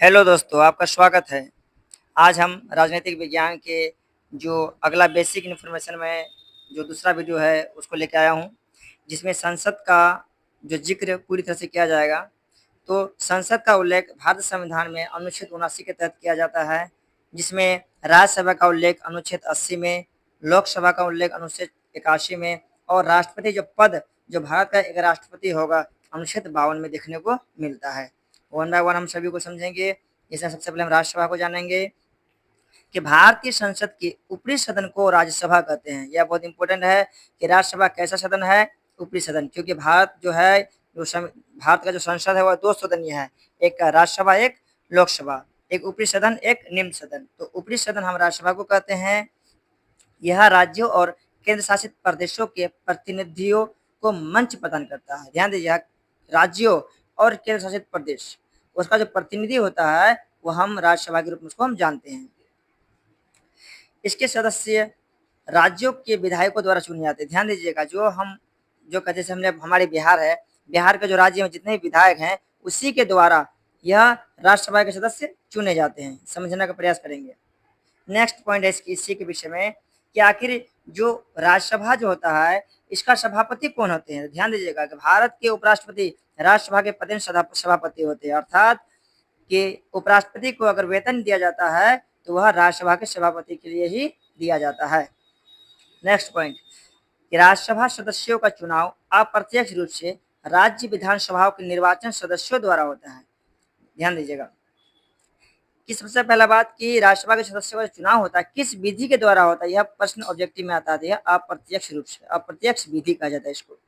Hello दोस्तों, आपका स्वागत है। आज हम राजनीतिक विज्ञान के जो अगला बेसिक इन्फॉर्मेशन में जो दूसरा वीडियो है उसको लेके आया हूँ, जिसमें संसद का जो ज़िक्र पूरी तरह से किया जाएगा। तो संसद का उल्लेख भारत संविधान में अनुच्छेद 79 के तहत किया जाता है, जिसमें राज्यसभा का उल्लेख अनुच्छेद 80 में, लोकसभा का उल्लेख अनुच्छेद 81 में और राष्ट्रपति जो पद जो भारत का एक राष्ट्रपति होगा अनुच्छेद 52 में देखने को मिलता है। वन बाय वन हम सभी को समझेंगे। इसमें सबसे पहले हम राज्यसभा को जानेंगे कि भारतीय संसद के ऊपरी सदन को राज्यसभा कहते हैं। यह बहुत इंपॉर्टेंट है कि राज्यसभा कैसा सदन है, ऊपरी सदन, क्योंकि भारत जो है भारत का जो संसद है वह दो सदनीय है, एक राज्यसभा एक लोकसभा, एक ऊपरी सदन एक निम्न सदन। तो ऊपरी सदन हम राज्यसभा को कहते हैं। यह राज्यों और केंद्र शासित प्रदेशों के प्रतिनिधियों को मंच प्रदान करता है। ध्यान दीजिए, राज्यों और केंद्र शासित प्रदेश उसका जो प्रतिनिधि होता है वो हम राज्यसभा के रूप में उसको हम जानते हैं। इसके सदस्य राज्यों के विधायकों द्वारा चुने जाते हैं। ध्यान दीजिएगा, जो कहते हैं हमने हमारे बिहार है, बिहार के जो राज्य में जितने भी विधायक हैं उसी के द्वारा यह राज्यसभा के सदस्य चुने जाते हैं। समझने का प्रयास करेंगे। नेक्स्ट पॉइंट है इसी के विषय में कि आखिर जो राज्यसभा जो होता है इसका सभापति कौन होते हैं। ध्यान दीजिएगा कि भारत के उपराष्ट्रपति राज्यसभा के पदेन सभापति होते हैं, अर्थात कि उपराष्ट्रपति को अगर वेतन दिया जाता है तो वह राज्यसभा के सभापति के लिए ही दिया जाता है। नेक्स्ट पॉइंट कि राज्यसभा सदस्यों का चुनाव अप्रत्यक्ष रूप से राज्य विधानसभाओं के निर्वाचन सदस्यों द्वारा होता है। ध्यान दीजिएगा कि सबसे पहला बात कि राज्यसभा के सदस्यों का चुनाव होता है किस विधि के द्वारा होता है, यह प्रश्न ऑब्जेक्टिव में आता है। अप्रत्यक्ष रूप से, अप्रत्यक्ष विधि कहा जाता है इसको।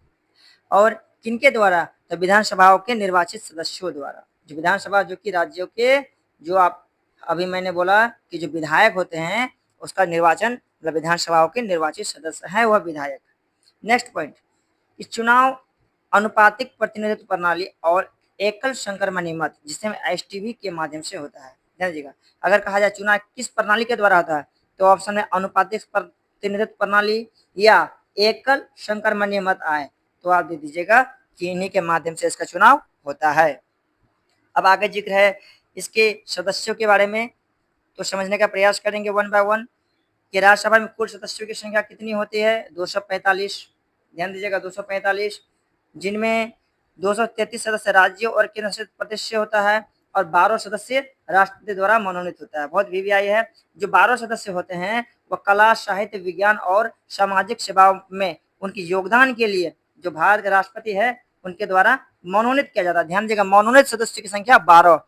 और किनके द्वारा, तो विधानसभाओं के निर्वाचित सदस्यों द्वारा। जो विधानसभा जो कि राज्यों के जो आप अभी मैंने बोला कि जो विधायक होते हैं उसका निर्वाचन मतलब विधानसभाओं के निर्वाचित सदस्य हैं वह विधायक। नेक्स्ट पॉइंट, इस चुनाव अनुपातिक प्रतिनिधित्व प्रणाली और एकल संक्रमणीय मत जिसे एसटीवी के माध्यम से होता है। ध्यान दीजिएगा, अगर कहा जाए चुनाव किस प्रणाली के द्वारा होता है तो ऑप्शन है अनुपातिक प्रतिनिधित्व प्रणाली या एकल संक्रमणीय मत आए तो आप दे दीजिएगा कि इन्हीं के माध्यम से इसका चुनाव होता है। अब आगे जिक्र है इसके सदस्यों के बारे में, तो समझने का प्रयास करेंगे वन बाय वन कि राज्यसभा में कुल सदस्यों की संख्या कितनी होती है, 245। ध्यान दीजिएगा 245, जिनमें 233 सदस्य राज्यों और केंद्र शासित प्रदेश से होता है और 12 सदस्य राष्ट्रपति द्वारा मनोनीत होता है। बहुत वीवीआई है। जो 12 सदस्य होते हैं वह कला, साहित्य, विज्ञान और सामाजिक सेवाओं में उनके योगदान के लिए जो भारत के राष्ट्रपति है उनके द्वारा मनोनीत किया जाता है। ध्यान दीजिएगा, मनोनीत सदस्यों की संख्या 12।